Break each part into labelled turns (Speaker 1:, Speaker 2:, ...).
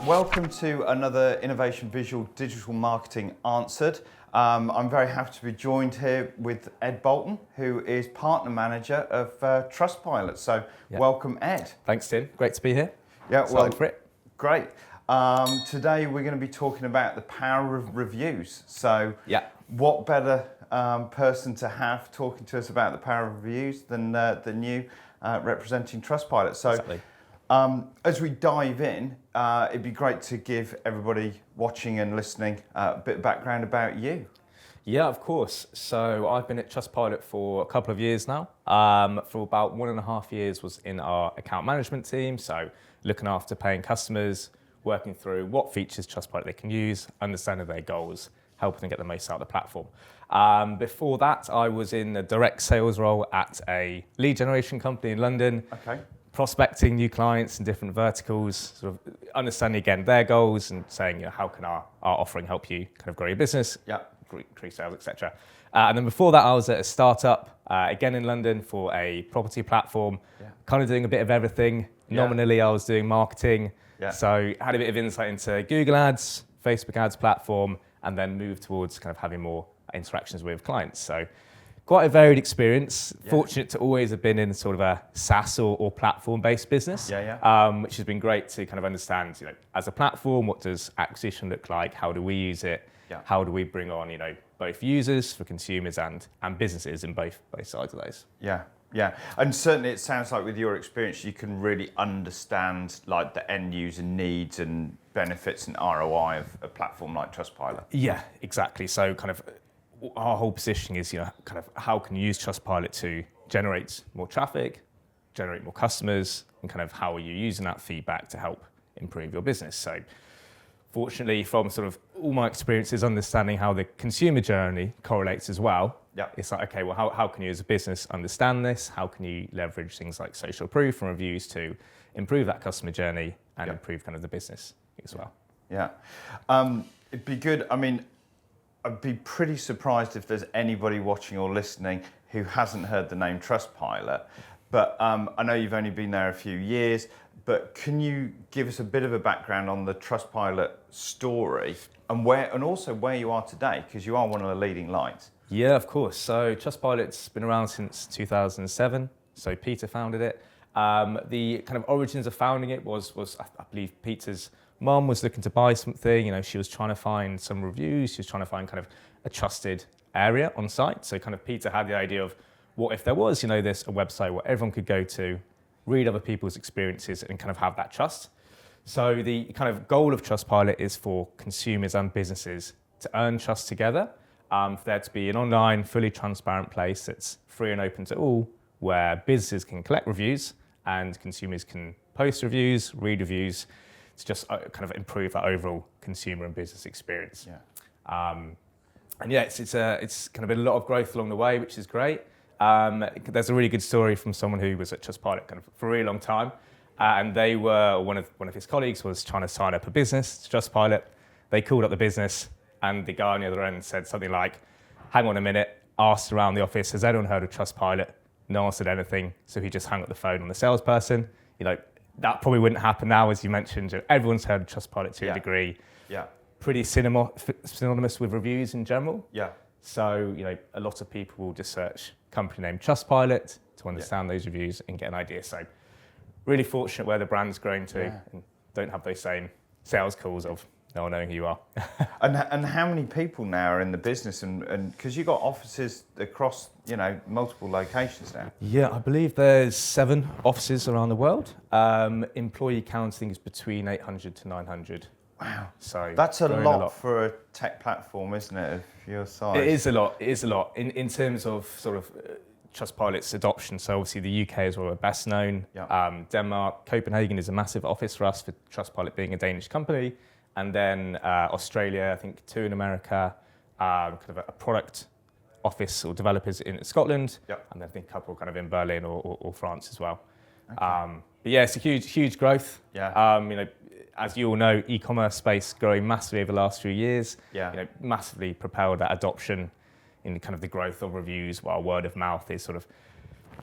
Speaker 1: welcome to another Innovation Visual Digital Marketing Answered. I'm very happy to be joined here with Ed Bolton, who is Partner Manager of Trustpilot. So welcome, Ed.
Speaker 2: Thanks, Tim. Great to be here.
Speaker 1: Yeah,
Speaker 2: Excited for it.
Speaker 1: Great. Today we're going to be talking about the power of reviews. So what better person to have talking to us about the power of reviews than you representing Trustpilot. So.
Speaker 2: Exactly.
Speaker 1: As we dive in, it'd be great to give everybody watching and listening a bit of background about you.
Speaker 2: Yeah, of course. So I've been at Trustpilot for a couple of years now. For about 1.5 years was in our account management team, so looking after paying customers, working through what features Trustpilot they can use, understanding their goals, helping them get the most out of the platform. Before that, I was in a direct sales role at a lead generation company in London.
Speaker 1: Okay.
Speaker 2: Prospecting new clients in different verticals, sort of understanding again their goals and saying, how can our offering help you kind of grow your business, increase sales, etc. And then before that, I was at a startup, again in London for a property platform, kind of doing a bit of everything. Nominally, I was doing marketing, so had a bit of insight into Google Ads, Facebook Ads platform, and then moved towards kind of having more interactions with clients. So quite a varied experience. Fortunate to always have been in sort of a SaaS or platform-based business, which has been great to kind of understand, as a platform, what does acquisition look like? How do we use it? How do we bring on, both users for consumers and businesses in both sides of those?
Speaker 1: Yeah, and certainly it sounds like with your experience, you can really understand like the end user needs and benefits and ROI of a platform like Trustpilot.
Speaker 2: Yeah, exactly. So kind of our whole positioning is, kind of how can you use Trustpilot to generate more traffic, generate more customers, and kind of how are you using that feedback to help improve your business? So fortunately, from sort of all my experiences, understanding how the consumer journey correlates as well, it's like, okay, well, how can you as a business understand this? How can you leverage things like social proof and reviews to improve that customer journey and improve kind of the business as well?
Speaker 1: Yeah, it'd be good. I mean, I'd be pretty surprised if there's anybody watching or listening who hasn't heard the name Trustpilot. But I know you've only been there a few years, but can you give us a bit of a background on the Trustpilot story and also where you are today? Because you are one of the leading lights.
Speaker 2: Yeah, of course. So Trustpilot's been around since 2007. So Peter founded it. The kind of origins of founding it was I believe Peter's mum was looking to buy something, she was trying to find some reviews, she was trying to find kind of a trusted area on site. So kind of Peter had the idea of what if there was, this a website where everyone could go to, read other people's experiences and kind of have that trust. So the kind of goal of Trustpilot is for consumers and businesses to earn trust together, for there to be an online, fully transparent place that's free and open to all, where businesses can collect reviews and consumers can post reviews, read reviews, to just kind of improve that overall consumer and business experience. It's kind of been a lot of growth along the way, which is great. There's a really good story from someone who was at Trustpilot kind of for a really long time, and they were one of his colleagues was trying to sign up a business to Trustpilot. They called up the business, and the guy on the other end said something like, "Hang on a minute," asked around the office, "Has anyone heard of Trustpilot?" No one said anything, so he just hung up the phone on the salesperson. That probably wouldn't happen now, as you mentioned. Everyone's heard of Trustpilot to a degree. Pretty synonymous with reviews in general. So, a lot of people will just search company name Trustpilot to understand those reviews and get an idea. So really fortunate where the brand's growing to and don't have those same sales calls of no one knowing who you are.
Speaker 1: And how many people now are in the business? And because you've got offices across, multiple locations now. Yeah,
Speaker 2: I believe there's 7 offices around the world. Employee count, I think, is between 800 to 900.
Speaker 1: Wow.
Speaker 2: So
Speaker 1: that's a lot for a tech platform, isn't it, of your size?
Speaker 2: It is a lot. In terms of sort of Trustpilot's adoption. So obviously the UK is where we're best known. Denmark, Copenhagen is a massive office for us for Trustpilot being a Danish company. And then Australia, I think 2 in America, kind of a product office or developers in Scotland, and then I think a couple kind of in Berlin or France as well. But it's a huge growth. As you all know, e-commerce space growing massively over the last few years. Massively propelled that adoption in kind of the growth of reviews, while word of mouth is sort of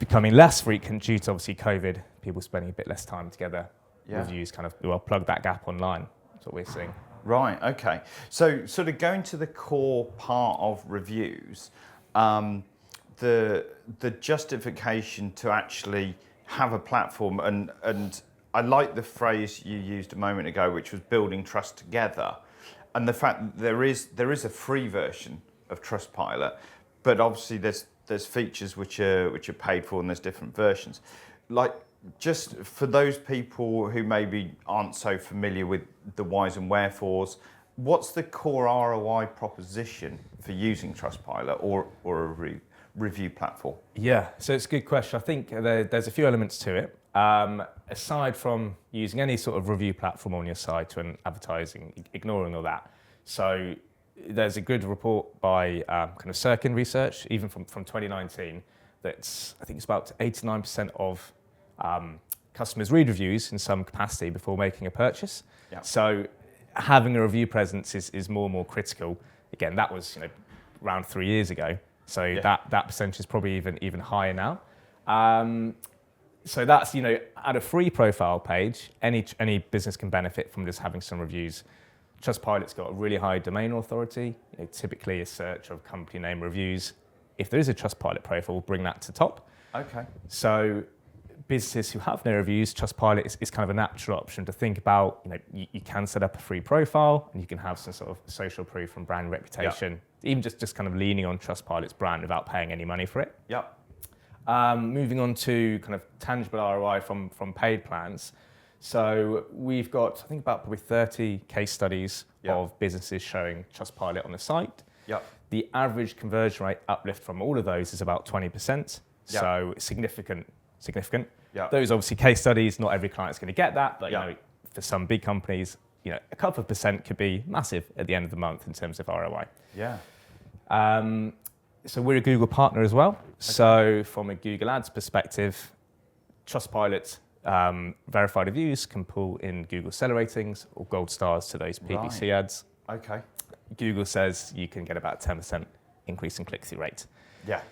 Speaker 2: becoming less frequent due to obviously COVID, people spending a bit less time together. Reviews kind of plug that gap online. That's what we're seeing.
Speaker 1: Right, okay. So sort of going to the core part of reviews, the justification to actually have a platform, and I like the phrase you used a moment ago, which was building trust together, and the fact that there is a free version of Trustpilot, but obviously there's features which are paid for, and there's different versions. Like, just for those people who maybe aren't so familiar with the whys and wherefores, what's the core ROI proposition for using Trustpilot or a review platform?
Speaker 2: Yeah, so it's a good question. I think there's a few elements to it. Aside from using any sort of review platform on your site and advertising, ignoring all that. So there's a good report by kind of Sirkin Research, even from 2019, that's, I think it's about 89% of customers read reviews in some capacity before making a purchase.
Speaker 1: Yeah.
Speaker 2: So having a review presence is more and more critical. Again, that was around 3 years ago. So that percentage is probably even higher now. So that's, at a free profile page, any business can benefit from just having some reviews. Trustpilot's got a really high domain authority. Typically a search of company name reviews. If there is a Trustpilot profile, we'll bring that to top.
Speaker 1: Okay.
Speaker 2: So businesses who have no reviews, Trustpilot is kind of a natural option to think about. You can set up a free profile and you can have some sort of social proof and brand reputation, even just kind of leaning on Trustpilot's brand without paying any money for it.
Speaker 1: Yep.
Speaker 2: Moving on to kind of tangible ROI from paid plans. So we've got, I think, about probably 30 case studies of businesses showing Trustpilot on the site.
Speaker 1: Yep.
Speaker 2: The average conversion rate uplift from all of those is about 20%. So significant.
Speaker 1: Yep.
Speaker 2: Those obviously case studies, not every client's going to get that, but for some big companies, a couple of percent could be massive at the end of the month in terms of ROI.
Speaker 1: Yeah.
Speaker 2: So we're a Google partner as well. Okay. So from a Google Ads perspective, Trustpilot verified reviews can pull in Google seller ratings or gold stars to those PPC ads.
Speaker 1: Okay.
Speaker 2: Google says you can get about 10% increase in click-through rate.
Speaker 1: Yeah.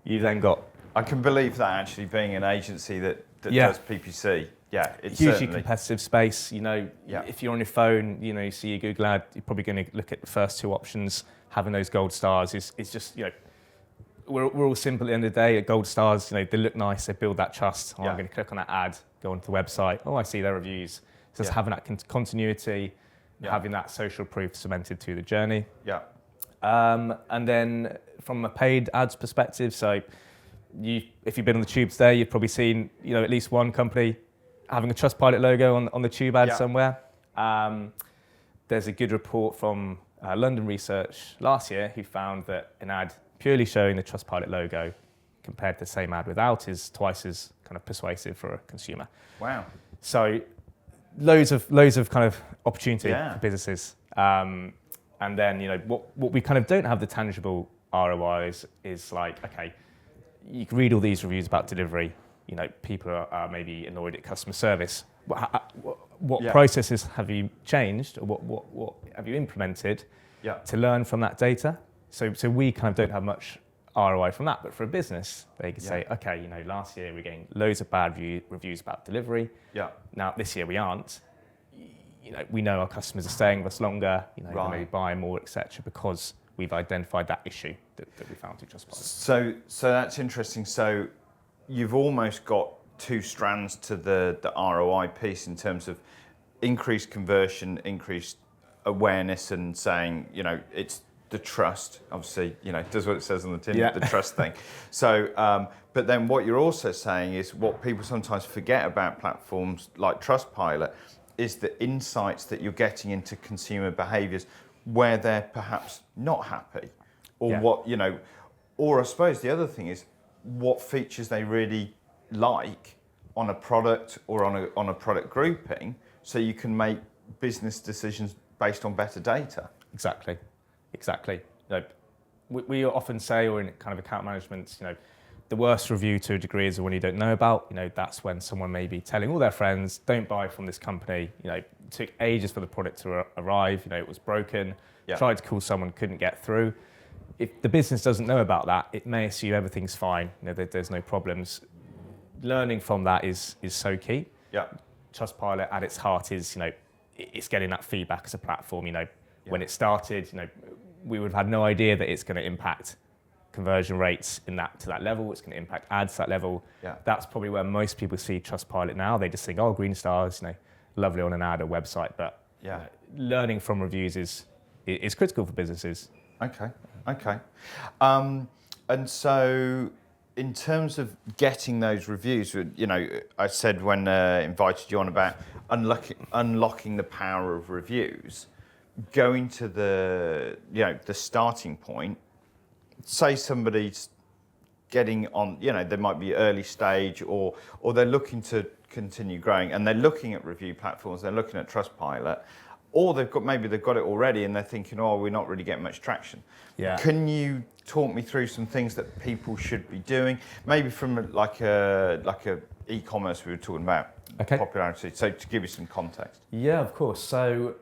Speaker 2: You then got...
Speaker 1: I can believe that, actually, being an agency that does PPC. Yeah, it's
Speaker 2: hugely
Speaker 1: certainly
Speaker 2: competitive space. If you're on your phone, you see a Google ad, you're probably going to look at the first two options. Having those gold stars is just, we're all simple at the end of the day. Gold stars, they look nice, they build that trust. I'm going to click on that ad, go onto the website. Oh, I see their reviews. So it's having that continuity, having that social proof cemented to the journey.
Speaker 1: Yeah.
Speaker 2: And then from a paid ads perspective, so if you've been on the tube today, you've probably seen at least one company having a Trustpilot logo on the tube ad somewhere. There's a good report from London Research last year who found that an ad purely showing the Trustpilot logo compared to the same ad without is twice as kind of persuasive for a consumer.
Speaker 1: Wow.
Speaker 2: So loads of kind of opportunity for businesses. And then what we kind of don't have the tangible ROIs is like, okay, you can read all these reviews about delivery. People are maybe annoyed at customer service. What processes have you changed, or what have you implemented to learn from that data? So we kind of don't have much ROI from that. But for a business, they could say, okay, last year we're getting loads of bad reviews about delivery. Yeah. Now this year we aren't. We know our customers are staying with us longer. They may buy more, etc., because we've identified that issue that we found through Trustpilot.
Speaker 1: So that's interesting. So you've almost got two strands to the ROI piece in terms of increased conversion, increased awareness, and saying, it's the trust. Obviously, it does what it says on the tin, the trust thing. So, but then what you're also saying is what people sometimes forget about platforms like Trustpilot is the insights that you're getting into consumer behaviours where they're perhaps not happy, or or I suppose the other thing is what features they really like on a product or on a product grouping, so you can make business decisions based on better data.
Speaker 2: Exactly. We often say, or in kind of account management, the worst review to a degree is the one you don't know about. That's when someone may be telling all their friends, don't buy from this company. It took ages for the product to arrive. It was broken. Tried to call someone, couldn't get through. If the business doesn't know about that, it may assume everything's fine. There's no problems. Learning from that is so key. Trustpilot at its heart is, it's getting that feedback as a platform. When it started, we would have had no idea that it's going to impact conversion rates to that level. It's going to impact ads to that level.
Speaker 1: Yeah.
Speaker 2: That's probably where most people see Trustpilot now. They just think, oh, green stars, lovely on an ad or website. But learning from reviews is critical for businesses.
Speaker 1: Okay. And so, in terms of getting those reviews, I said when invited you on about unlocking the power of reviews, going to the starting point. Say somebody's getting on, they might be early stage or they're looking to continue growing and they're looking at review platforms, they're looking at Trustpilot, or they've got it already and they're thinking, oh, we're not really getting much traction.
Speaker 2: Yeah.
Speaker 1: Can you talk me through some things that people should be doing? Maybe from like a e-commerce we were talking about, popularity. So to give you some context.
Speaker 2: Yeah, of course. So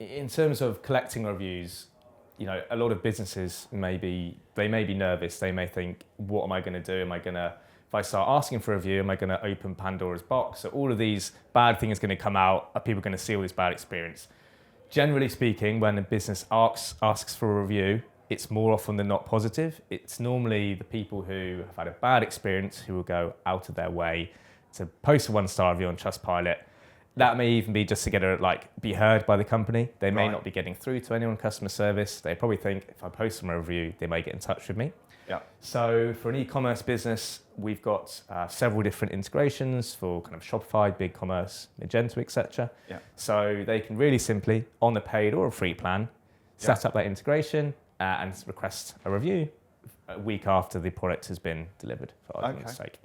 Speaker 2: in terms of collecting reviews, a lot of businesses may be nervous. They may think, what am I going to do? If I start asking for a review, am I going to open Pandora's box? So all of these bad things are going to come out. Are people going to see all this bad experience? Generally speaking, when a business asks for a review, it's more often than not positive. It's normally the people who have had a bad experience who will go out of their way to post a 1-star review on Trustpilot. That may even be just to get be heard by the company. They may not be getting through to anyone in customer service. They probably think if I post them a review, they may get in touch with me.
Speaker 1: Yeah.
Speaker 2: So for an e-commerce business, we've got several different integrations for kind of Shopify, BigCommerce, Magento, etc.
Speaker 1: Yeah.
Speaker 2: So they can really simply, on a paid or a free plan, set up that integration and request a review a week after the product has been delivered, for argument's sake.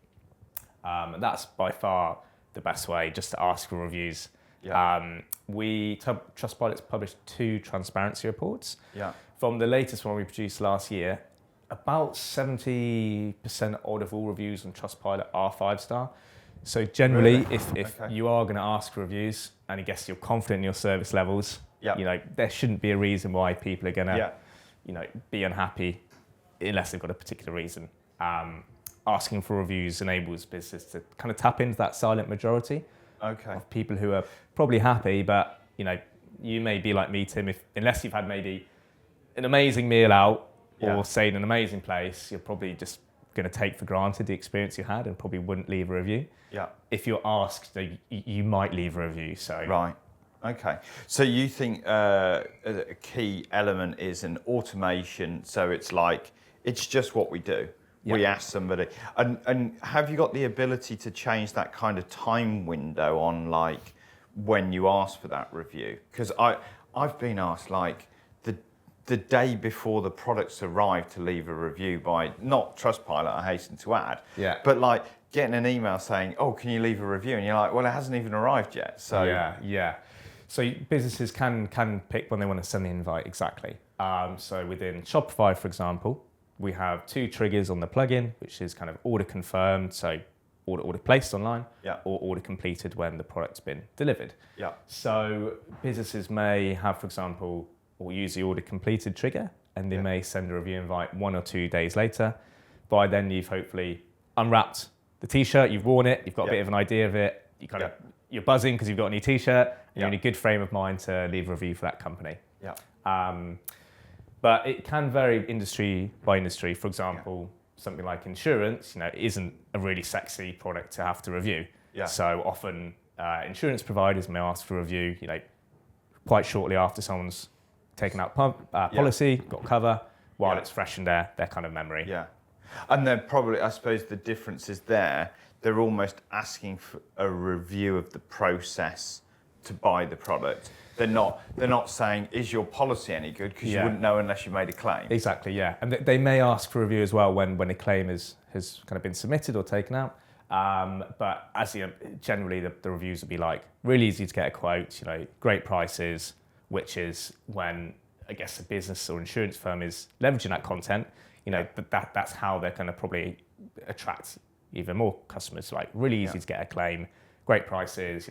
Speaker 2: And that's by far the best way, just to ask for reviews.
Speaker 1: Yeah.
Speaker 2: Trustpilot's published 2 transparency reports.
Speaker 1: Yeah.
Speaker 2: From the latest one we produced last year, about 70% odd of all reviews on Trustpilot are 5-star. So generally, if you are going to ask for reviews, and I guess you're confident in your service levels, there shouldn't be a reason why people are going to, be unhappy unless they've got a particular reason. Asking for reviews enables business to kind of tap into that silent majority of people who are probably happy, but you may be like me, Tim, unless you've had maybe an amazing meal out or stayed in an amazing place, you're probably just going to take for granted the experience you had and probably wouldn't leave a review. Yeah. If you're asked, you might leave a review. So
Speaker 1: right. Okay. So you think a key element is an automation, so it's just what we do. We ask somebody, and have you got the ability to change that kind of time window on when you ask for that review? Because I've been asked the day before the products arrive to leave a review by not Trustpilot, I hasten to add, but getting an email saying, oh, can you leave a review? And you're like, well, it hasn't even arrived yet. So
Speaker 2: So businesses can pick when they want to send the invite exactly. So within Shopify, for example, we have 2 triggers on the plugin, which is kind of order confirmed, so order placed online, or order completed when the product's been delivered. Yeah. So businesses may have, for example, or use the order completed trigger, and they may send a review invite 1 or 2 days later. By then, you've hopefully unwrapped the t-shirt, you've worn it, you've got a bit of an idea of it, you're buzzing because you've got a new t-shirt, and you're in a good frame of mind to leave a review for that company. Yeah. But it can vary industry by industry. For example, something like insurance, isn't a really sexy product to have to review. Yeah. So often insurance providers may ask for a review, quite shortly after someone's taken out policy, got cover, while it's fresh in their kind of memory. Yeah.
Speaker 1: And then probably, I suppose the difference is they're almost asking for a review of the process to buy the product. They're not saying, is your policy any good? Because you wouldn't know unless you made a claim.
Speaker 2: Exactly, yeah. And they may ask for a review as well when a claim has kind of been submitted or taken out. But as generally the reviews would be really easy to get a quote, great prices, which is when I guess a business or insurance firm is leveraging that content, that's how they're going to probably attract even more customers. Really easy to get a claim, great prices,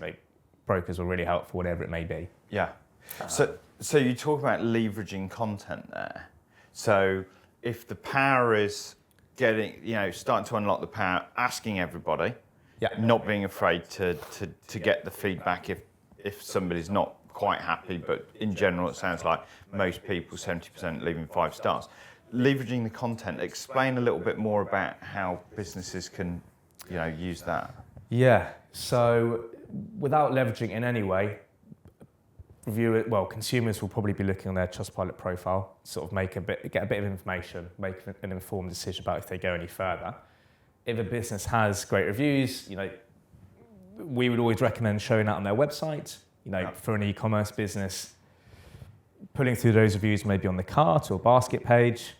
Speaker 2: brokers were really helpful, whatever it may be.
Speaker 1: Yeah. So you talk about leveraging content there. So if the power is starting to unlock the power, asking everybody, not being afraid to get the feedback if somebody's not quite happy, but in general it sounds like most people, 70% leaving 5 stars. Leveraging the content, explain a little bit more about how businesses can, use that.
Speaker 2: Yeah, so without leveraging in any way, consumers will probably be looking on their Trustpilot profile, sort of get a bit of information, make an informed decision about if they go any further. If a business has great reviews, we would always recommend showing that on their website. For an e-commerce business, pulling through those reviews maybe on the cart or basket page,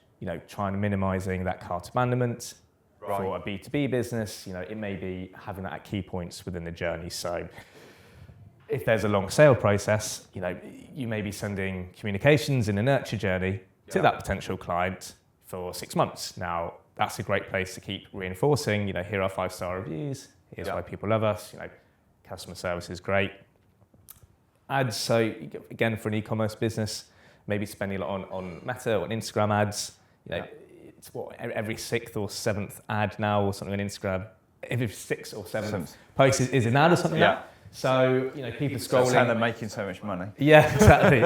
Speaker 2: trying to minimising that cart abandonment. Right. For a B2B business, it may be having that at key points within the journey. So if there's a long sale process, you may be sending communications in a nurture journey to that potential client for 6 months. Now, that's a great place to keep reinforcing, here are 5-star reviews, here's why people love us, customer service is great. Ads, so again, for an e-commerce business, maybe spending a lot on Meta or Instagram ads. It's every 6th or 7th ad now or something on Instagram. Every 6th or 7th post is an ad or something like that. So, people scrolling.
Speaker 1: That's how they're making so much money.
Speaker 2: Yeah, exactly.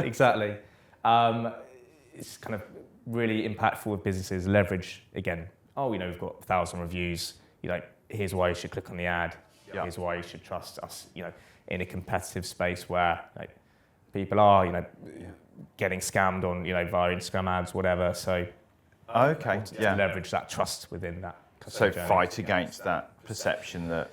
Speaker 2: It's kind of really impactful with businesses. Leverage, again, we've got 1,000 reviews. Here's why you should click on the ad. Here's why you should trust us, in a competitive space where people are, getting scammed on, via Instagram ads, whatever. So, to leverage that trust within that customer journey.
Speaker 1: Fight against that perception that,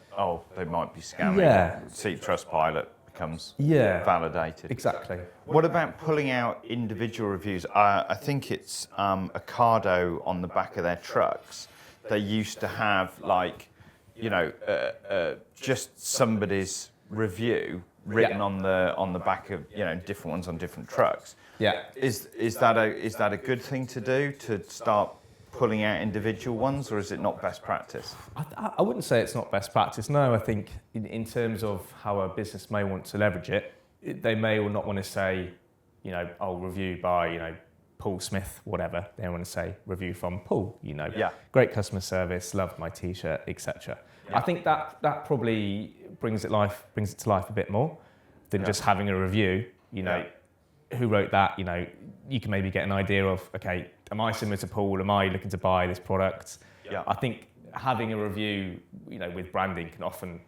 Speaker 1: they might be scamming.
Speaker 2: Yeah.
Speaker 1: See, Trustpilot becomes validated.
Speaker 2: Exactly.
Speaker 1: What about pulling out individual reviews? I think it's Ocado on the back of their trucks. They used to have just somebody's review written on the back of different ones on different trucks.
Speaker 2: Yeah.
Speaker 1: Is that a good thing to do, to start pulling out individual ones, or is it not best practice?
Speaker 2: I wouldn't say it's not best practice. No, I think in terms of how a business may want to leverage it, they may or not want to say, I'll review by, Paul Smith, whatever. They want to say review from Paul, great customer service, loved my t-shirt, etc. I think that probably brings it to life a bit more than just having a review, who wrote that, you can maybe get an idea of, okay, am I similar to Paul? Am I looking to buy this product?
Speaker 1: Yeah.
Speaker 2: I think having a review, with branding can often,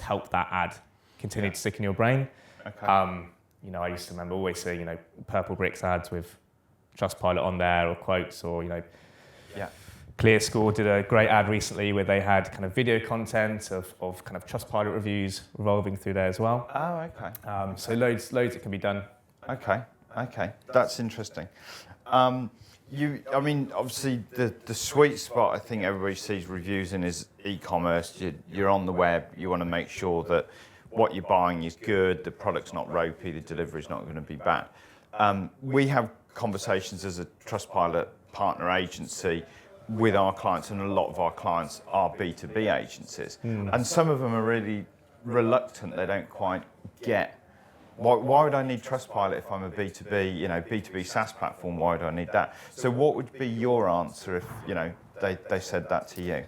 Speaker 2: help that ad continue to stick in your brain.
Speaker 1: Okay.
Speaker 2: I used to remember always seeing, purple bricks ads with Trustpilot on there or quotes or, ClearScore did a great ad recently where they had kind of video content of kind of Trustpilot reviews revolving through there as well.
Speaker 1: Oh, okay.
Speaker 2: So loads that can be done.
Speaker 1: Okay, that's interesting. Obviously the sweet spot I think everybody sees reviews in is e-commerce. You're on the web, you want to make sure that what you're buying is good, the product's not ropey, the delivery's not going to be bad. We have conversations as a Trustpilot partner agency with our clients, and a lot of our clients are B2B agencies. And some of them are really reluctant, they don't quite get, why would I need Trustpilot if I'm a B2B, B2B SaaS platform, why would I need that? So what would be your answer if, they said that to you?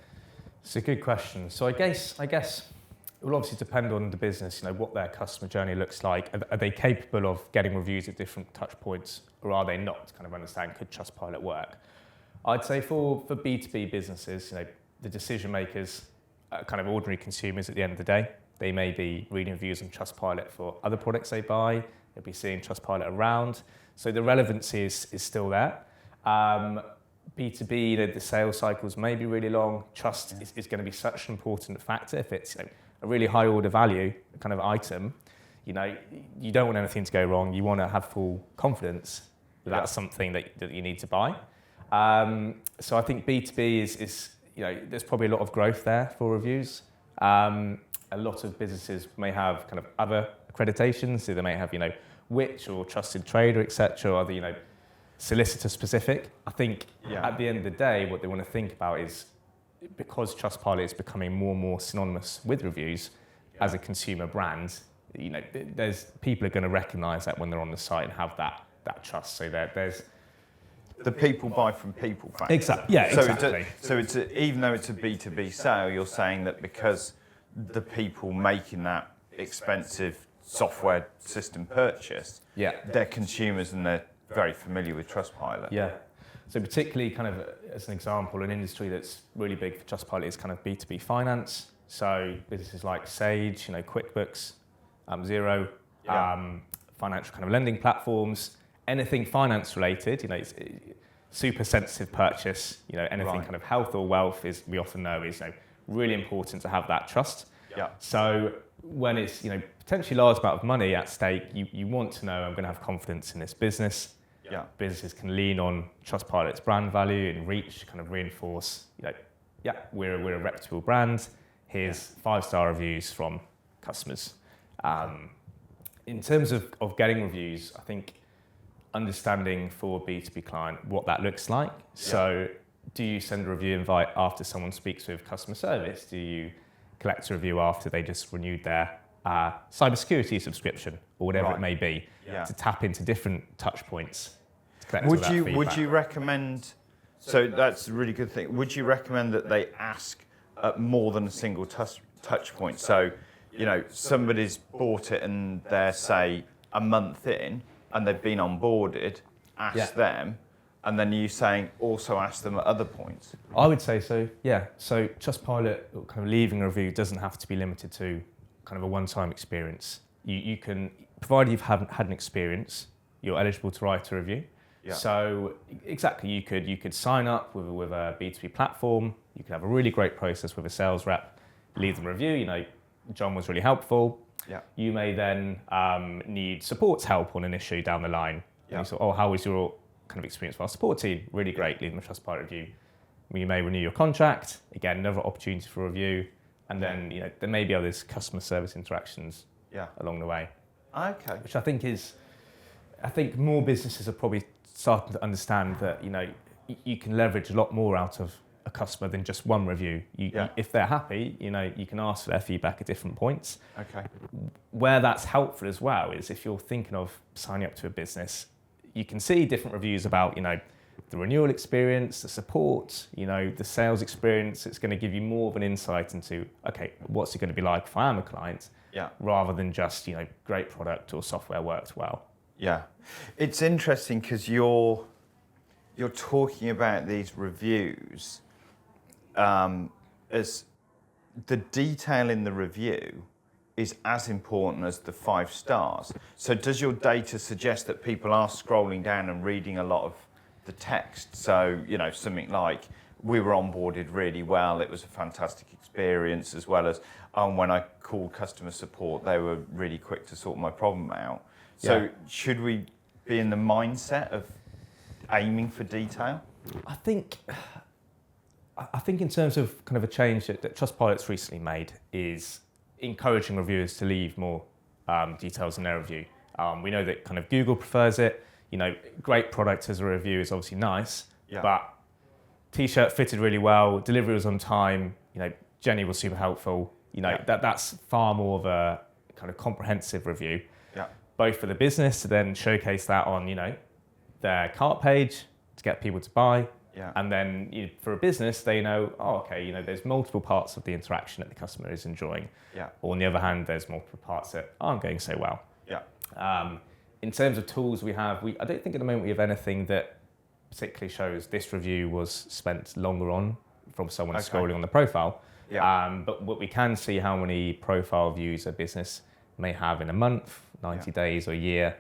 Speaker 2: It's a good question. So I guess it will obviously depend on the business, what their customer journey looks like. Are they capable of getting reviews at different touch points, or are they not? To kind of understand, could Trustpilot work? I'd say for B2B businesses, the decision makers are kind of ordinary consumers at the end of the day. They may be reading reviews on Trustpilot for other products they buy. They'll be seeing Trustpilot around. So the relevancy is still there. B2B, the sales cycles may be really long. Trust is going to be such an important factor. If it's a really high order value kind of item, you don't want anything to go wrong. You want to have full confidence that that's something that you need to buy. So I think B2B is there's probably a lot of growth there for reviews. A lot of businesses may have kind of other accreditations, so they may have, Which or Trusted Trader, etc., or the, solicitor specific. I think at the end of the day, what they want to think about is, because Trustpilot is becoming more and more synonymous with reviews as a consumer brand, there's people are going to recognise that when they're on the site and have that trust. So there's
Speaker 1: the people buy from people factor.
Speaker 2: Exactly. Yeah, exactly.
Speaker 1: So even though it's a B2B sale, you're saying that because the people making that expensive software system purchase,
Speaker 2: Yeah.
Speaker 1: they're consumers and they're very familiar with Trustpilot.
Speaker 2: Yeah. So particularly kind of as an example, an industry that's really big for Trustpilot is kind of B2B finance. So businesses like Sage, QuickBooks, Xero, financial kind of lending platforms, anything finance related, it's super sensitive purchase, anything kind of health or wealth is, we often know is really important to have that trust.
Speaker 1: Yeah.
Speaker 2: So when it's, potentially large amount of money at stake, you want to know I'm going to have confidence in this business.
Speaker 1: Yeah.
Speaker 2: Businesses can lean on Trustpilot's brand value and reach to kind of reinforce, we're a reputable brand. Here's 5-star reviews from customers. In terms of getting reviews, I think understanding for a B2B client what that looks like. Yeah. So do you send a review invite after someone speaks with customer service? Do you collect a review after they just renewed their cybersecurity subscription or whatever it may be, to tap into different touch points?
Speaker 1: Would you recommend, so that's a really good thing, would you recommend that they ask at more than a single touch point? So, somebody's bought it and they're, say, a month in and they've been onboarded, ask them, and then you saying also ask them at other points?
Speaker 2: I would say so, yeah. So Trustpilot, kind of leaving a review doesn't have to be limited to kind of a one-time experience. You can, provided you've had an experience, you're eligible to write a review. Yeah. So exactly, you could sign up with a B2B platform. You could have a really great process with a sales rep, leave them a review. John was really helpful. Yeah. You may then need support help on an issue down the line. Yeah. And you thought, how was your kind of experience with our support team? Really great. Leave them a Trustpilot review. You may renew your contract. Again, another opportunity for review. And then there may be others customer service interactions along the way.
Speaker 1: Okay.
Speaker 2: Which I think more businesses are probably starting to understand that you can leverage a lot more out of a customer than just one review. If they're happy, you can ask for their feedback at different points. Okay. Where that's helpful as well is if you're thinking of signing up to a business, you can see different reviews about the renewal experience, the support, the sales experience. It's going to give you more of an insight into what's it going to be like if I am a client, rather than just great product or software worked well.
Speaker 1: Yeah, it's interesting because you're talking about these reviews as the detail in the review is as important as the 5 stars. So does your data suggest that people are scrolling down and reading a lot of the text? So something like, we were onboarded really well, it was a fantastic experience, as well as when I called customer support, they were really quick to sort my problem out. So should we be in the mindset of aiming for detail?
Speaker 2: I think in terms of kind of a change that Trustpilot's recently made is encouraging reviewers to leave more details in their review. We know that kind of Google prefers it. Great product as a review is obviously nice, but T-shirt fitted really well, delivery was on time, Jenny was super helpful. That's far more of a kind of comprehensive review. Both for the business to then showcase that on, their cart page to get people to buy. And then for a business, they know, there's multiple parts of the interaction that the customer is enjoying. Or on the other hand, there's multiple parts that aren't going so well. In terms of tools we have, I don't think at the moment we have anything that particularly shows this review was spent longer on from someone scrolling on the profile. But what we can see how many profile views a business may have in a month, 90 days or a year,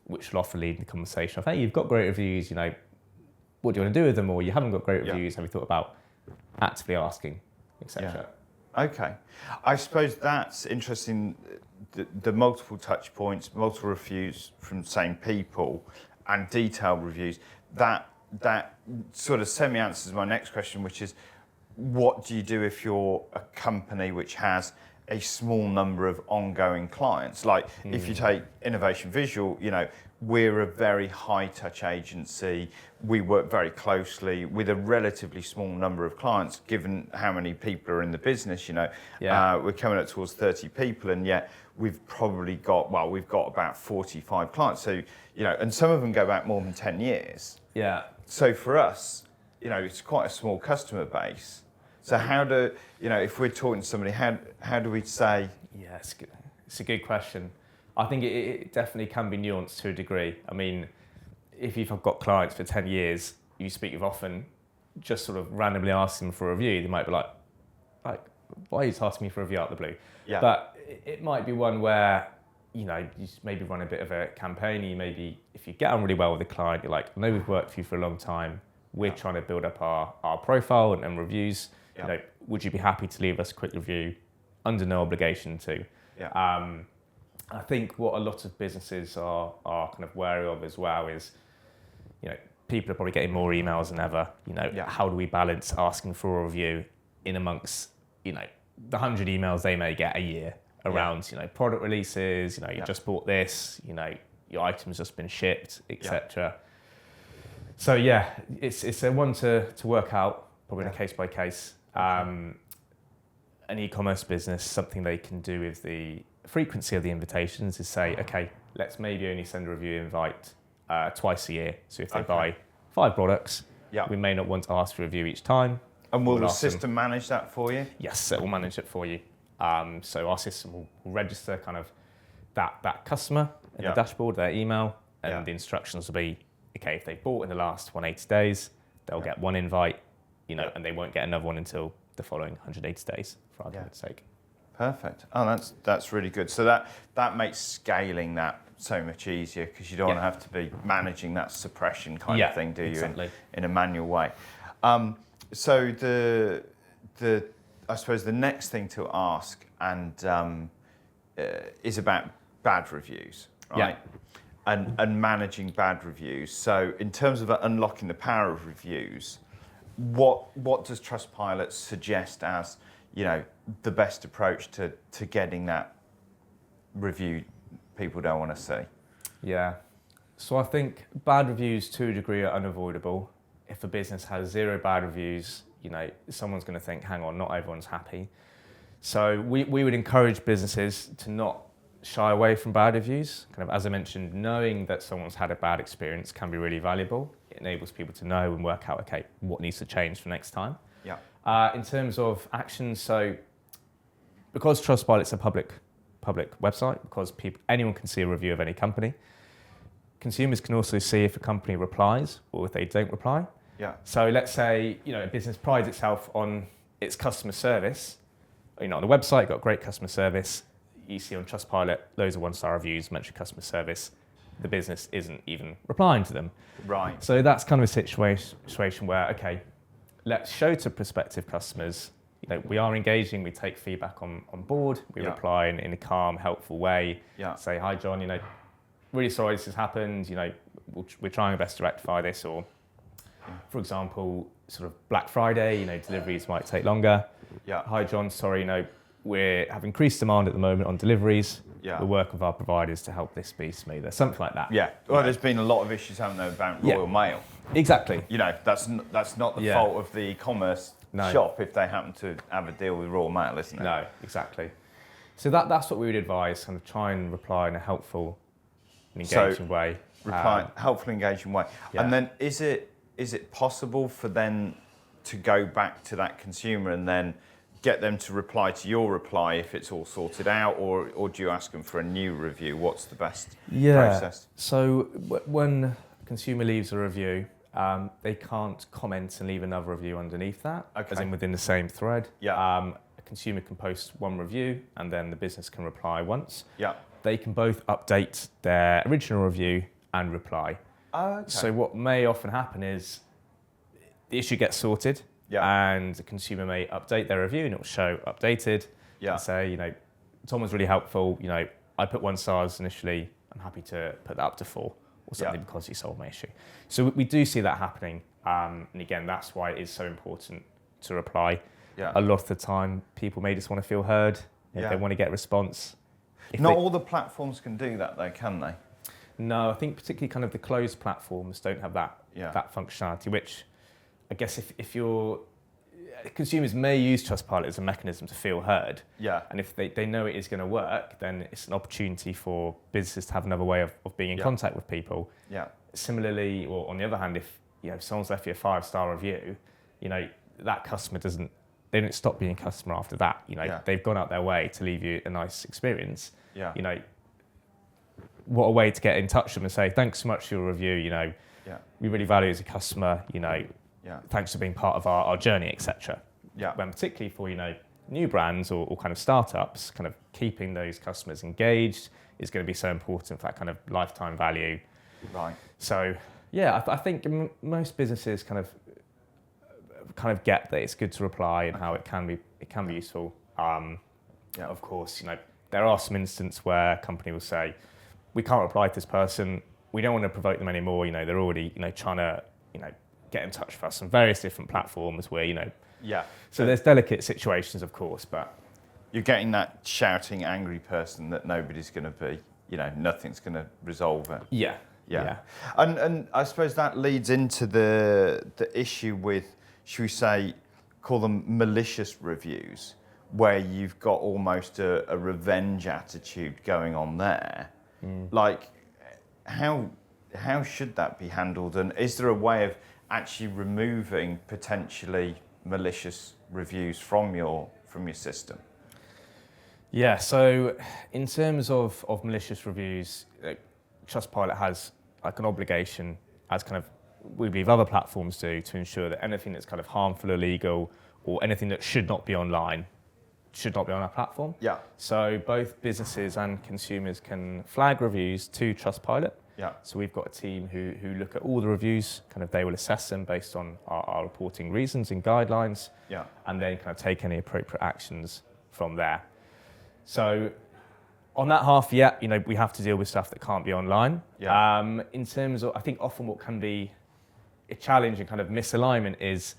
Speaker 2: which will often lead the conversation of, hey, you've got great reviews, what do you want to do with them? Or you haven't got great reviews, have you thought about actively asking, etc.
Speaker 1: Okay. I suppose that's interesting, the multiple touch points, multiple reviews from the same people and detailed reviews. That sort of semi-answers my next question, which is, what do you do if you're a company which has a small number of ongoing clients? Like if you take Innovation Visual, we're a very high touch agency. We work very closely with a relatively small number of clients, given how many people are in the business. We're coming up towards 30 people, and yet we've probably got about 45 clients. So, and some of them go back more than 10 years. So for us, it's quite a small customer base. So how do, if we're talking to somebody, how do we say?
Speaker 2: Yeah, it's a good question. I think it definitely can be nuanced to a degree. I mean, if you've got clients for 10 years, you speak with often, just sort of randomly asking them for a review, they might be like, why are you asking me for a review out of the blue?
Speaker 1: Yeah.
Speaker 2: But it might be one where, you just maybe run a bit of a campaign. You maybe, if you get on really well with the client, you're like, I know we've worked with you for a long time. We're trying to build up our profile and reviews.
Speaker 1: Yeah.
Speaker 2: Would you be happy to leave us a quick review under no obligation to?
Speaker 1: Yeah.
Speaker 2: I think what a lot of businesses are kind of wary of as well is, people are probably getting more emails than ever. How do we balance asking for a review in amongst, the 100 emails they may get a year around, product releases, you just bought this, your item's just been shipped, etc. So it's a one to work out, probably on a case by case. An e-commerce business, something they can do with the frequency of the invitations is say, okay, let's maybe only send a review invite twice a year. So if they buy 5 products, we may not want to ask for a review each time.
Speaker 1: And will the system manage that for you?
Speaker 2: Yes, it will manage it for you. So our system will register kind of that customer in the dashboard, their email, and the instructions will be, okay, if they bought in the last 180 days, they'll get 1 invite, and they won't get another one until the following 180 days, for argument's sake.
Speaker 1: Perfect. Oh, that's really good. So that makes scaling that so much easier, because you don't want to have to be managing that suppression kind of thing, do you?
Speaker 2: Exactly.
Speaker 1: In a manual way. So I suppose the next thing to ask is about bad reviews, right? And managing bad reviews. So in terms of unlocking the power of reviews, what does Trustpilot suggest as the best approach to getting that review people don't want to see?
Speaker 2: Yeah. So I think bad reviews to a degree are unavoidable. If a business has 0 bad reviews, someone's going to think, hang on, not everyone's happy. So we would encourage businesses to not shy away from bad reviews. Kind of, as I mentioned, knowing that someone's had a bad experience can be really valuable. It enables people to know and work out, okay, what needs to change for next time.
Speaker 1: Yeah.
Speaker 2: In terms of actions, so because Trustpilot's a public website, because anyone can see a review of any company, consumers can also see if a company replies or if they don't reply.
Speaker 1: Yeah.
Speaker 2: So let's say a business prides itself on its customer service. On the website, you've got great customer service. You see on Trustpilot loads of 1-star reviews, mention customer service. The business isn't even replying to them.
Speaker 1: Right.
Speaker 2: So that's kind of a situation where, okay, let's show to prospective customers, we are engaging, we take feedback on board, we reply in a calm, helpful way. Say, hi John, really sorry this has happened, we're trying our best to rectify this. Or for example, sort of Black Friday, deliveries might take longer. Hi John, sorry, we have increased demand at the moment on deliveries. We'll work with our providers to help this be smoother, something like that.
Speaker 1: Yeah. Well, there's been a lot of issues, haven't there, about Royal Mail?
Speaker 2: Exactly.
Speaker 1: That's not the fault of the e-commerce shop if they happen to have a deal with Royal Mail, isn't it?
Speaker 2: No, exactly. So that's what we would advise, kind of try and reply in a helpful and engaging way.
Speaker 1: Helpful, engaging way. And then is it possible for them to go back to that consumer and then get them to reply to your reply if it's all sorted out, or do you ask them for a new review? What's the best process?
Speaker 2: So when a consumer leaves a review, they can't comment and leave another review underneath that, as in within the same thread. A consumer can post 1 review and then the business can reply once. They can both update their original review and reply. So what may often happen is the issue gets sorted, and the consumer may update their review and it will show updated and say, Tom was really helpful. I put 1 stars initially. I'm happy to put that up to 4 or something because you solved my issue. So we do see that happening. And again, that's why it is so important to reply. A lot of the time, people may just want to feel heard. They want to get a response.
Speaker 1: Not all the platforms can do that though, can they?
Speaker 2: No, I think particularly kind of the closed platforms don't have that functionality, which I guess if you're consumers may use Trustpilot as a mechanism to feel heard. And if they know it is going to work, then it's an opportunity for businesses to have another way of being in contact with people. Similarly, or on the other hand, if someone's left you a 5-star review, that customer they don't stop being a customer after that. You know,
Speaker 1: Yeah.
Speaker 2: they've gone out their way to leave you a nice experience.
Speaker 1: Yeah.
Speaker 2: You know, what a way to get in touch with them and say, thanks so much for your review. You know,
Speaker 1: Yeah.
Speaker 2: we really value you as a customer. You know,
Speaker 1: Yeah.
Speaker 2: thanks for being part of our journey, etc.
Speaker 1: Yeah.
Speaker 2: When particularly for, you know, new brands or kind of startups, kind of keeping those customers engaged is going to be so important for that kind of lifetime value.
Speaker 1: Right.
Speaker 2: So yeah, I think most businesses kind of get that it's good to reply and how it can be useful.
Speaker 1: Yeah.
Speaker 2: Of course, you know, there are some instances where a company will say, we can't reply to this person. We don't want to provoke them anymore. You know, they're already, you know, trying to, you know, get in touch with us on various different platforms where, you know.
Speaker 1: Yeah.
Speaker 2: So there's delicate situations, of course, but
Speaker 1: You're getting that shouting, angry person that nobody's going to be, you know, nothing's going to resolve it.
Speaker 2: yeah.
Speaker 1: Yeah. And I suppose that leads into the issue with, should we say, call them malicious reviews, where you've got almost a revenge attitude going on there. Like, how should that be handled? And is there a way of actually removing potentially malicious reviews from your system?
Speaker 2: Yeah, so in terms of malicious reviews, Trustpilot has like an obligation, as kind of we believe other platforms do, to ensure that anything that's kind of harmful, illegal, or anything that should not be online should not be on our platform.
Speaker 1: Yeah.
Speaker 2: So both businesses and consumers can flag reviews to Trustpilot.
Speaker 1: Yeah.
Speaker 2: So we've got a team who look at all the reviews, kind of they will assess them based on our reporting reasons and guidelines,
Speaker 1: Yeah.
Speaker 2: and then kind of take any appropriate actions from there. So on that half, yeah, you know, we have to deal with stuff that can't be online.
Speaker 1: Yeah.
Speaker 2: In terms of, I think often what can be a challenge and kind of misalignment is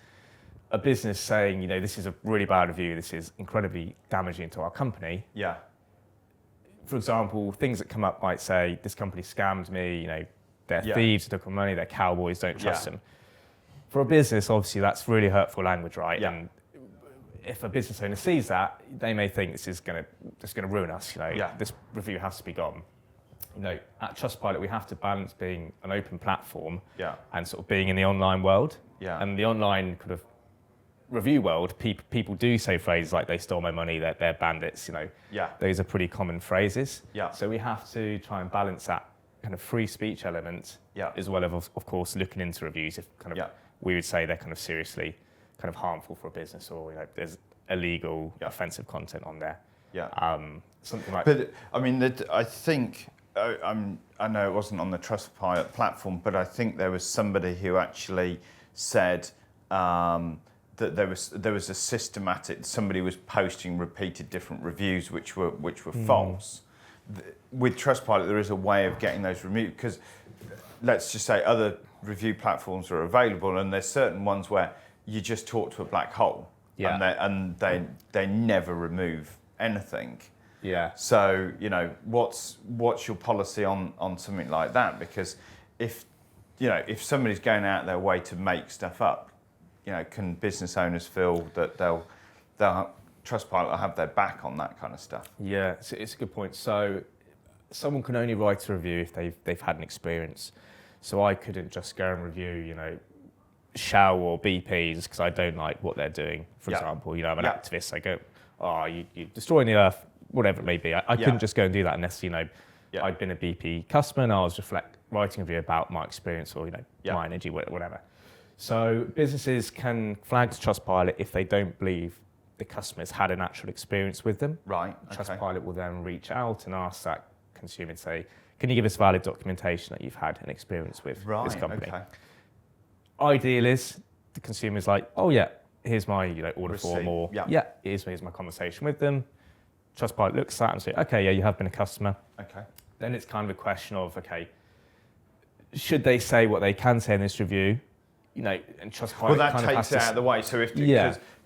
Speaker 2: a business saying, you know, this is a really bad review, this is incredibly damaging to our company.
Speaker 1: Yeah.
Speaker 2: For example, things that come up might say, this company scammed me, you know, they're
Speaker 1: Yeah.
Speaker 2: thieves, they took my money, they're cowboys, don't trust
Speaker 1: Yeah.
Speaker 2: them. For a business, obviously, that's really hurtful language, right?
Speaker 1: Yeah.
Speaker 2: And if a business owner sees that, they may think this is going to ruin us. You know,
Speaker 1: Yeah.
Speaker 2: this review has to be gone. You know, at Trustpilot, we have to balance being an open platform
Speaker 1: Yeah.
Speaker 2: and sort of being in the online world.
Speaker 1: Yeah.
Speaker 2: And the online kind of review world, people do say phrases like "they stole my money," "they're bandits." You know,
Speaker 1: Yeah.
Speaker 2: those are pretty common phrases.
Speaker 1: Yeah.
Speaker 2: So we have to try and balance that kind of free speech element,
Speaker 1: Yeah.
Speaker 2: as well as, of course, looking into reviews if kind of
Speaker 1: Yeah.
Speaker 2: we would say they're kind of seriously kind of harmful for a business, or, you know, there's illegal,
Speaker 1: Yeah.
Speaker 2: offensive content on there.
Speaker 1: Yeah.
Speaker 2: Something like.
Speaker 1: But I mean, I think I know it wasn't on the Trustpilot platform, but I think there was somebody who actually said that there was a systematic. Somebody was posting repeated different reviews which were false. With Trustpilot, there is a way of getting those removed, because let's just say other review platforms are available, and there's certain ones where you just talk to a black hole,
Speaker 2: Yeah.
Speaker 1: and they never remove anything.
Speaker 2: Yeah.
Speaker 1: So, you know, what's your policy on something like that? Because if somebody's going out their way to make stuff up, you know, can business owners feel that they'll Trustpilot will have their back on that kind of stuff?
Speaker 2: Yeah, it's a good point. So someone can only write a review if they've had an experience. So I couldn't just go and review, you know, Shell or BP's because I don't like what they're doing. For
Speaker 1: Yeah.
Speaker 2: example, you know, I'm an
Speaker 1: Yeah.
Speaker 2: activist. I go, oh, you're destroying the earth, whatever it may be. I couldn't just go and do that unless, you know,
Speaker 1: Yeah.
Speaker 2: I'd been a BP customer and I was writing a review about my experience, or, you know,
Speaker 1: Yeah.
Speaker 2: my energy, whatever. So businesses can flag to Trustpilot if they don't believe the customer's had an actual experience with them.
Speaker 1: Right. Okay.
Speaker 2: Trustpilot will then reach out and ask that consumer and say, can you give us valid documentation that you've had an experience with this company?
Speaker 1: Okay.
Speaker 2: Ideal is the consumer's like, oh yeah, here's my, you know, order
Speaker 1: Receipt.
Speaker 2: form, or
Speaker 1: Yeah.
Speaker 2: here's my conversation with them. Trustpilot looks at that and say, okay, yeah, you have been a customer.
Speaker 1: Okay.
Speaker 2: Then it's kind of a question of, okay, should they say what they can say in this review? You know, and Trustpilot
Speaker 1: Well, that
Speaker 2: kind of
Speaker 1: takes
Speaker 2: has
Speaker 1: it
Speaker 2: to
Speaker 1: out of the way. So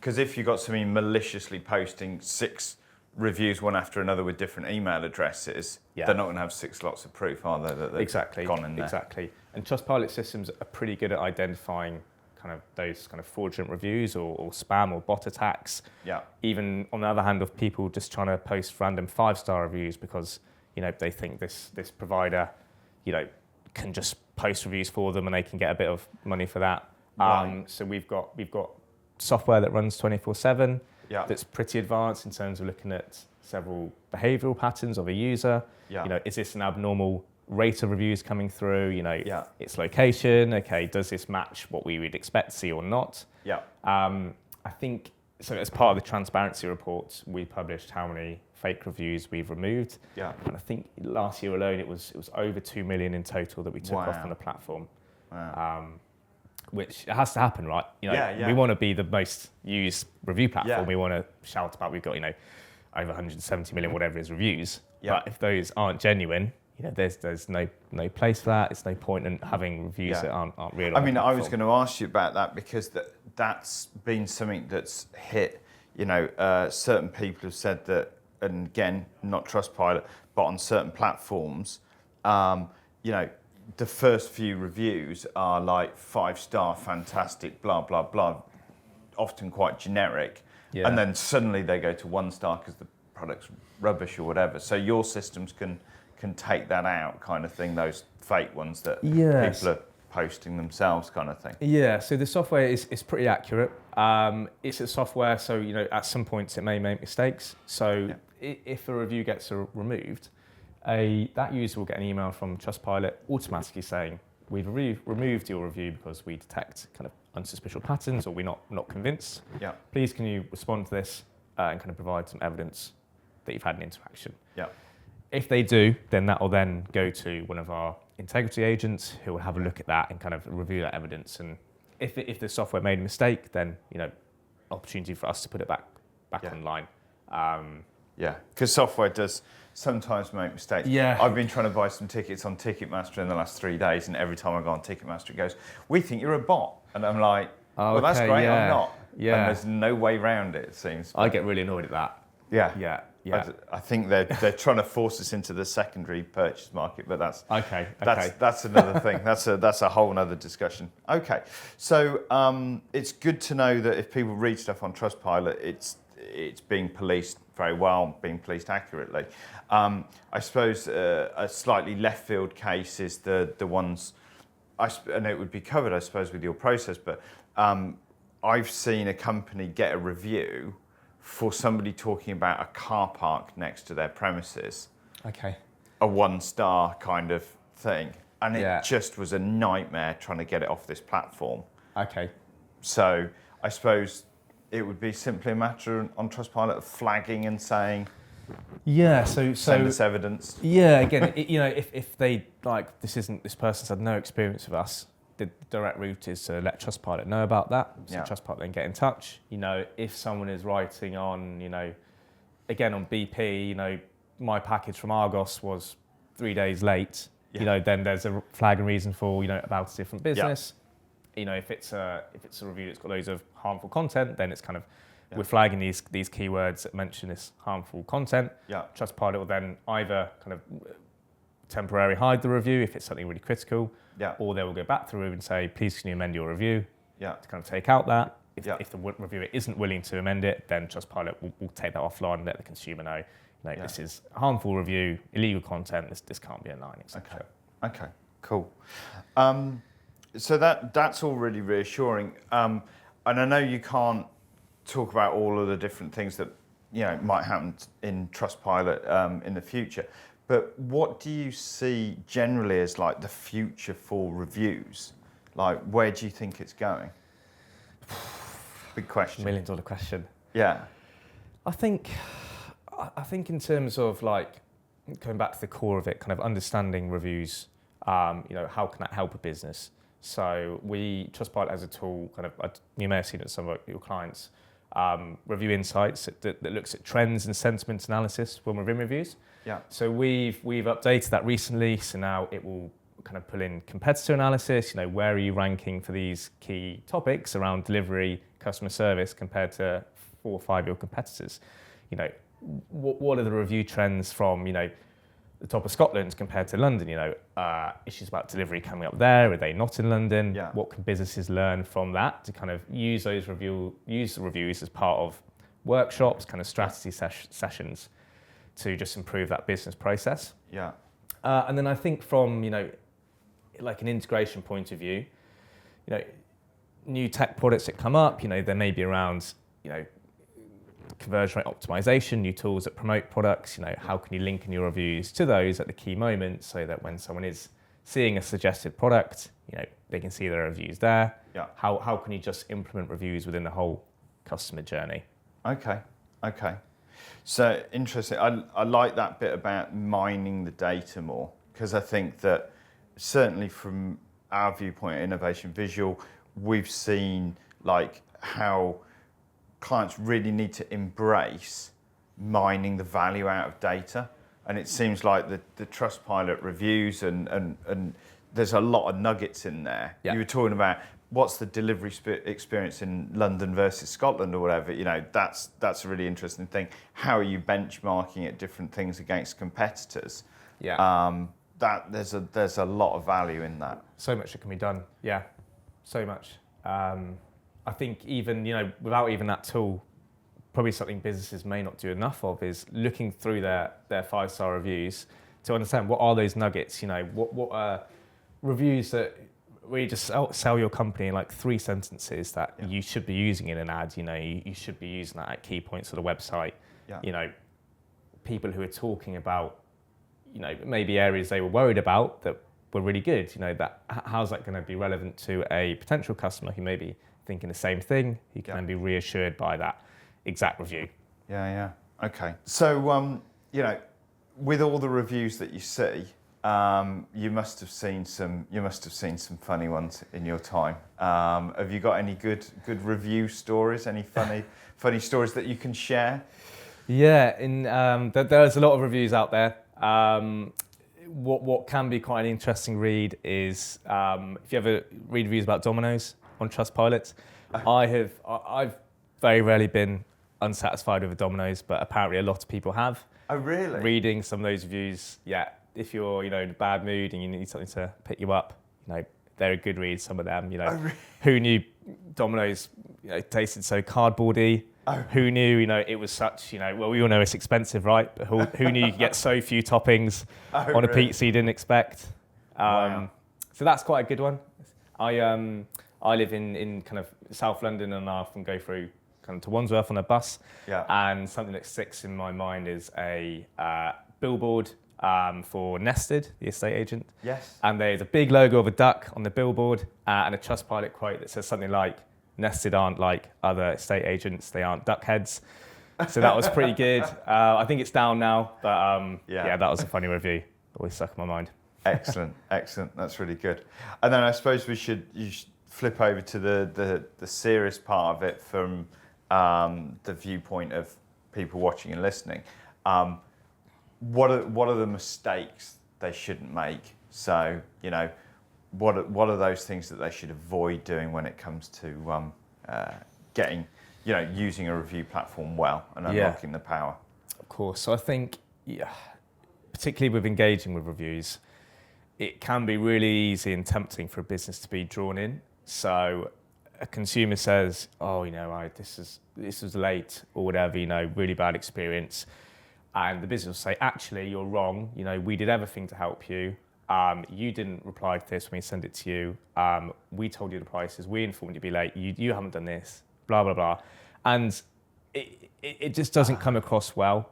Speaker 1: because if you've got somebody maliciously posting 6 reviews one after another with different email addresses,
Speaker 2: Yeah.
Speaker 1: they're not going to have 6 lots of proof, are they? That they've
Speaker 2: Exactly.
Speaker 1: gone in there.
Speaker 2: Exactly. And Trustpilot systems are pretty good at identifying kind of those kind of fraudulent reviews or spam or bot attacks.
Speaker 1: Yeah.
Speaker 2: Even on the other hand, of people just trying to post random 5-star reviews because, you know, they think this provider, you know, can just post reviews for them and they can get a bit of money for that.
Speaker 1: Right.
Speaker 2: So we've got software that runs 24/7.
Speaker 1: Yeah.
Speaker 2: That's pretty advanced in terms of looking at several behavioural patterns of a user.
Speaker 1: Yeah.
Speaker 2: You know, is this an abnormal rate of reviews coming through? You know,
Speaker 1: Yeah.
Speaker 2: its location. Okay, does this match what we would expect to see or not?
Speaker 1: Yeah.
Speaker 2: I think so. As part of the transparency report, we published how many fake reviews we've removed.
Speaker 1: Yeah.
Speaker 2: And I think last year alone, it was over 2 million in total that we took off
Speaker 1: Wow.
Speaker 2: from the platform.
Speaker 1: Wow.
Speaker 2: Which it has to happen, right? You know,
Speaker 1: Yeah.
Speaker 2: we want to be the most used review platform.
Speaker 1: Yeah.
Speaker 2: We want to shout about we've got, you know, over 170 million, whatever it is, reviews.
Speaker 1: Yeah.
Speaker 2: But if those aren't genuine, you know, there's no place for that. It's no point in having reviews
Speaker 1: Yeah.
Speaker 2: that aren't real.
Speaker 1: I mean, I was going to ask you about that because that's been something that's hit. You know, certain people have said that, and again, not Trustpilot, but on certain platforms, you know, the first few reviews are like 5-star, fantastic, blah, blah, blah, often quite generic.
Speaker 2: Yeah.
Speaker 1: And then suddenly they go to 1 star because the product's rubbish or whatever. So your systems can take that out kind of thing, those fake ones that
Speaker 2: Yes.
Speaker 1: people are posting themselves kind of thing.
Speaker 2: Yeah, so the software is pretty accurate. It's a software, so you know at some points it may make mistakes. So if a review gets removed, that user will get an email from Trustpilot automatically saying we've removed your review because we detect kind of unsuspicious patterns or we're not convinced.
Speaker 1: Yeah.
Speaker 2: Please can you respond to this and kind of provide some evidence that you've had an interaction.
Speaker 1: Yeah.
Speaker 2: If they do, then that will then go to one of our integrity agents who will have a look at that and kind of review that evidence. And if the software made a mistake, then you know, opportunity for us to put it back online.
Speaker 1: Yeah, because software does sometimes make mistakes.
Speaker 2: Yeah.
Speaker 1: I've been trying to buy some tickets on Ticketmaster in the last 3 days, and every time I go on Ticketmaster, it goes, "We think you're a bot," and I'm like, "Well, that's
Speaker 2: okay,
Speaker 1: great.
Speaker 2: yeah.
Speaker 1: I'm not."
Speaker 2: Yeah.
Speaker 1: And there's no way around it. It seems.
Speaker 2: I get really annoyed at that.
Speaker 1: Yeah.
Speaker 2: Yeah.
Speaker 1: I think they're trying to force us into the secondary purchase market, but that's another thing. That's a whole other discussion. Okay, so it's good to know that if people read stuff on Trustpilot, it's being policed very well, being policed accurately. I suppose a slightly left field case is the ones, and it would be covered, I suppose, with your process. But I've seen a company get a review for somebody talking about a car park next to their premises,
Speaker 2: Okay.
Speaker 1: a 1-star kind of thing. And it
Speaker 2: Yeah.
Speaker 1: just was a nightmare trying to get it off this platform.
Speaker 2: Okay.
Speaker 1: So I suppose it would be simply a matter on Trustpilot of flagging and saying,
Speaker 2: Yeah. So
Speaker 1: send us evidence.
Speaker 2: Yeah. Again, you know, if they like this person's had no experience with us, the direct route is to let Trustpilot know about that. So
Speaker 1: Yeah.
Speaker 2: Trustpilot then get in touch. You know, if someone is writing on, you know, again on BP, you know, my package from Argos was 3 days late.
Speaker 1: Yeah.
Speaker 2: You know, then there's a flag and reason for, you know, about a different business. You know, if it's a review that's got loads of harmful content, then it's kind of we're flagging these keywords that mention this harmful content.
Speaker 1: Yeah.
Speaker 2: Trustpilot will then either kind of temporarily hide the review if it's something really critical,
Speaker 1: Yeah.
Speaker 2: or they will go back through and say, please can you amend your review
Speaker 1: Yeah.
Speaker 2: to kind of take out that. If the reviewer isn't willing to amend it, then Trustpilot will take that offline and let the consumer know, this is a harmful review, illegal content, this can't be online, etc.
Speaker 1: Okay, cool. So that's all really reassuring. And I know you can't talk about all of the different things that might happen in Trustpilot in the future, but what do you see generally as like the future for reviews? Like, where do you think it's going? Big question.
Speaker 2: $1 million question.
Speaker 1: Yeah.
Speaker 2: I think in terms of like going back to the core of it, kind of understanding reviews, how can that help a business? So Trustpilot has a tool, you may have seen it at some of your clients, Review Insights that looks at trends and sentiment analysis when we're in reviews.
Speaker 1: Yeah.
Speaker 2: So we've updated that recently. So now it will kind of pull in competitor analysis. Where are you ranking for these key topics around delivery, customer service compared to 4 or 5 of your competitors? What are the review trends from the top of Scotland compared to London? Issues about delivery coming up there. Are they not in London?
Speaker 1: Yeah.
Speaker 2: What can businesses learn from that to kind of use the reviews as part of workshops, kind of strategy sessions to just improve that business process?
Speaker 1: Yeah.
Speaker 2: And then I think from like an integration point of view, new tech products that come up, there may be around, conversion rate optimization, new tools that promote products, how can you link in your reviews to those at the key moments so that when someone is seeing a suggested product, they can see their reviews there.
Speaker 1: Yeah.
Speaker 2: How can you just implement reviews within the whole customer journey?
Speaker 1: Okay. So interesting. I like that bit about mining the data more, because I think that certainly from our viewpoint, Innovation Visual, we've seen like how clients really need to embrace mining the value out of data. And it seems like the Trustpilot reviews and there's a lot of nuggets in there.
Speaker 2: Yeah.
Speaker 1: You were talking about what's the delivery experience in London versus Scotland or whatever. That's a really interesting thing. How are you benchmarking at different things against competitors?
Speaker 2: Yeah.
Speaker 1: That there's a lot of value in that.
Speaker 2: So much that can be done. Yeah, so much. I think even without even that tool, probably something businesses may not do enough of is looking through their 5-star reviews to understand what are those nuggets. What are reviews that really just sell your company in like 3 sentences that you should be using in an ad. You should be using that at key points of the website.
Speaker 1: Yeah.
Speaker 2: People who are talking about maybe areas they were worried about that were really good. That how's that going to be relevant to a potential customer who may be thinking the same thing, who can then be reassured by that exact review.
Speaker 1: Yeah. Okay. So with all the reviews that you see, you must have seen some funny ones in your time. Have you got any good review stories? Any funny stories that you can share?
Speaker 2: Yeah, there's a lot of reviews out there. What can be quite an interesting read is if you ever read reviews about Domino's on Trustpilot. I've very rarely been unsatisfied with a Domino's, but apparently a lot of people have.
Speaker 1: Oh, really?
Speaker 2: Reading some of those reviews, yeah. If you're in a bad mood and you need something to pick you up, they're a good read. Some of them,
Speaker 1: Oh, really?
Speaker 2: Who knew Domino's tasted so cardboardy?
Speaker 1: Oh.
Speaker 2: Who knew it was such well, we all know it's expensive, right? But who knew you could get so few toppings on a pizza you didn't expect?
Speaker 1: Wow.
Speaker 2: So that's quite a good one. I live in kind of South London, and I often go through kind of to Wandsworth on a bus.
Speaker 1: Yeah.
Speaker 2: And something that sticks in my mind is a billboard for Nested, the estate agent.
Speaker 1: Yes.
Speaker 2: And there's a big logo of a duck on the billboard and a Trustpilot quote that says something like, Nested aren't like other estate agents, they aren't duck heads. So that was pretty good. I think it's down now, but yeah, that was a funny review. Always stuck in my mind.
Speaker 1: Excellent. That's really good. And then I suppose you should flip over to the serious part of it from the viewpoint of people watching and listening. What are the mistakes they shouldn't make? So what are those things that they should avoid doing when it comes to getting using a review platform well and unlocking the power?
Speaker 2: Of course. So I think particularly with engaging with reviews, it can be really easy and tempting for a business to be drawn in. So a consumer says, "Oh, this was late or whatever. Really bad experience," and the business will say, "Actually, you're wrong. We did everything to help you. You didn't reply to this when we sent it to you. We told you the prices. We informed you'd be late. You haven't done this. Blah blah blah," and it just doesn't come across well.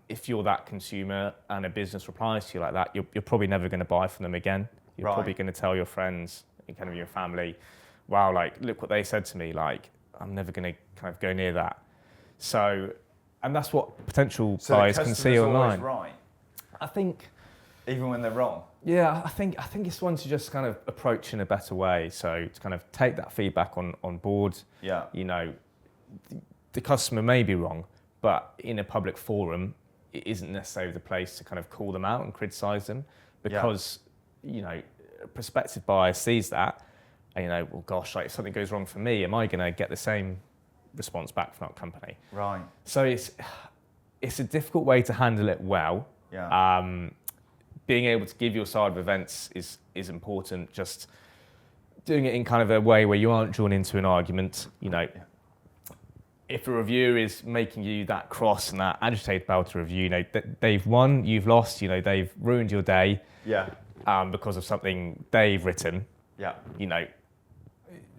Speaker 2: If you're that consumer and a business replies to you like that, you're probably never going to buy from them again. You're probably going to tell your friends and kind of your family, "Wow, look what they said to me. I'm never going to kind of go near that." So, and that's what potential buyers can see online.
Speaker 1: Right.
Speaker 2: I think,
Speaker 1: even when they're wrong.
Speaker 2: Yeah, I think it's one to just kind of approach in a better way. So to kind of take that feedback on board.
Speaker 1: Yeah.
Speaker 2: The customer may be wrong, but in a public forum, it isn't necessarily the place to kind of call them out and criticise them, because a prospective buyer sees that, and well, gosh, if something goes wrong for me, am I going to get the same response back from that company?
Speaker 1: Right.
Speaker 2: So it's a difficult way to handle it well.
Speaker 1: Yeah.
Speaker 2: Being able to give your side of events is important. Just doing it in kind of a way where you aren't drawn into an argument. If a reviewer is making you that cross and that agitated about a review, they've won, you've lost. They've ruined your day.
Speaker 1: Yeah.
Speaker 2: Because of something they've written.
Speaker 1: Yeah.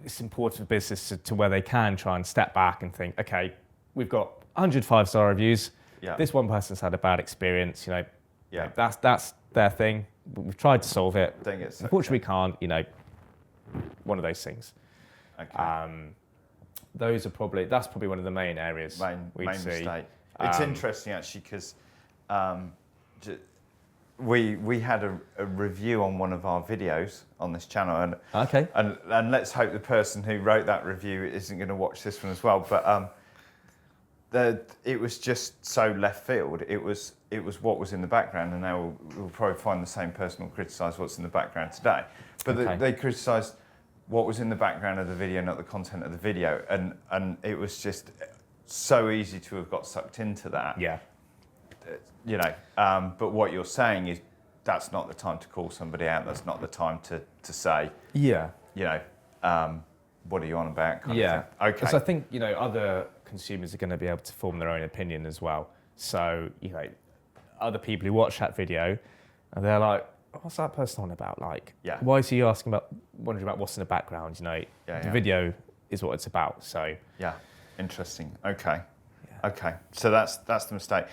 Speaker 2: it's important for business to where they can try and step back and think, okay, we've got 100 5-star reviews.
Speaker 1: Yeah.
Speaker 2: This one person's had a bad experience.
Speaker 1: Yeah.
Speaker 2: That's their thing. We've tried to solve it. Unfortunately, we can't. One of those things.
Speaker 1: Okay.
Speaker 2: That's probably one of the main areas we'd see.
Speaker 1: Mistake. It's interesting actually because we had a review on one of our videos on this channel, and let's hope the person who wrote that review isn't going to watch this one as well. But it was just so left field. It was what was in the background, and now we'll probably find the same person will criticise what's in the background today. But they criticised what was in the background of the video, not the content of the video, and it was just so easy to have got sucked into that.
Speaker 2: Yeah.
Speaker 1: But what you're saying is that's not the time to call somebody out. That's not the time to say, what are you on about? Kind of thing. Okay.
Speaker 2: So I think, other consumers are going to be able to form their own opinion as well. So, other people who watch that video, and they're like, what's that person on about? Why is he wondering about what's in the background? The video is what it's about. So
Speaker 1: yeah, interesting. Okay. Yeah. Okay. So that's the mistake.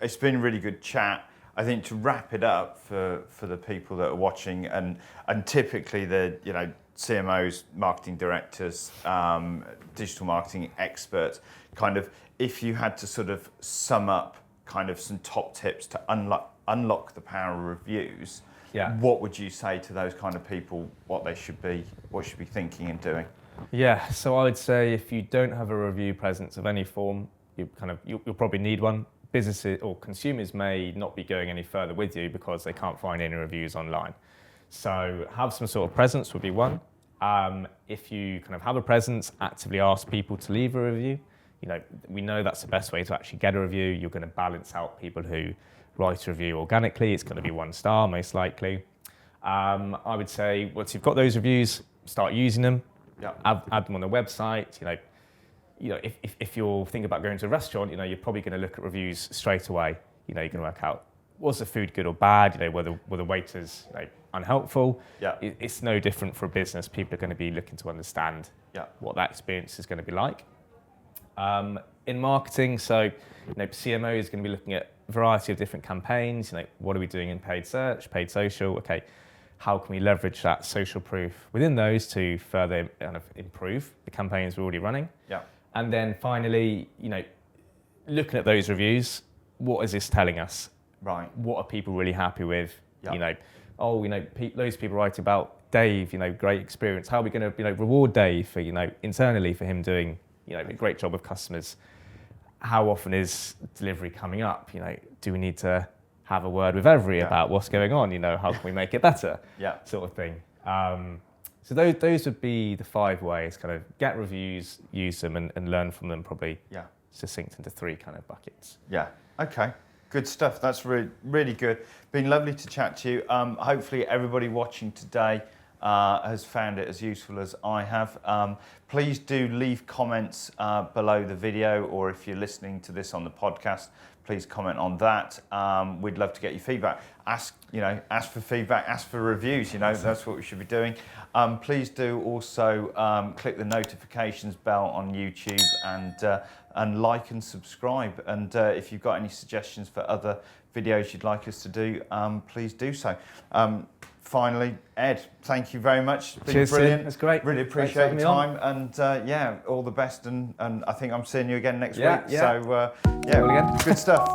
Speaker 1: It's been a really good chat. I think to wrap it up for the people that are watching, and typically the CMOs, marketing directors, digital marketing experts, kind of, if you had to sort of sum up kind of some top tips to unlock the power of reviews, what would you say to those kind of people, what should be thinking and doing?
Speaker 2: Yeah, so I would say if you don't have a review presence of any form, you'll probably need one. Businesses or consumers may not be going any further with you because they can't find any reviews online. So have some sort of presence would be one. If you kind of have a presence, actively ask people to leave a review. We know that's the best way to actually get a review. You're going to balance out people who write a review organically. It's going to be 1 star most likely. I would say once you've got those reviews, start using them.
Speaker 1: Yeah.
Speaker 2: Add them on the website. If you're thinking about going to a restaurant, you're probably going to look at reviews straight away. You're going to work out, was the food good or bad? Were the waiters unhelpful?
Speaker 1: Yeah.
Speaker 2: It's no different for a business. People are going to be looking to understand what that experience is going to be like. In marketing, so CMO is going to be looking at a variety of different campaigns. What are we doing in paid search, paid social? Okay, how can we leverage that social proof within those to further kind of improve the campaigns we're already running?
Speaker 1: Yeah.
Speaker 2: And then finally, looking at those reviews, what is this telling us?
Speaker 1: Right.
Speaker 2: What are people really happy with?
Speaker 1: Yeah.
Speaker 2: Those people write about Dave, great experience. How are we going to, reward Dave for, internally for him doing, a great job with customers? How often is delivery coming up? Do we need to have a word with every about what's going on? How can we make it better? Sort of thing. So those would be the 5 ways, kind of get reviews, use them and learn from them, probably succinct into 3 kind of buckets.
Speaker 1: Yeah, okay, good stuff. That's really, really good. Been lovely to chat to you. Hopefully everybody watching today has found it as useful as I have. Please do leave comments below the video, or if you're listening to this on the podcast, please comment on that. We'd love to get your feedback. Ask for feedback, ask for reviews, that's what we should be doing. Please do also click the notifications bell on YouTube and like and subscribe. And if you've got any suggestions for other videos you'd like us to do, please do so. Finally, Ed, thank you very much. It's been brilliant.
Speaker 2: That's great.
Speaker 1: Really appreciate your time, and all the best. And I think I'm seeing you again next week.
Speaker 2: Yeah.
Speaker 1: So good stuff.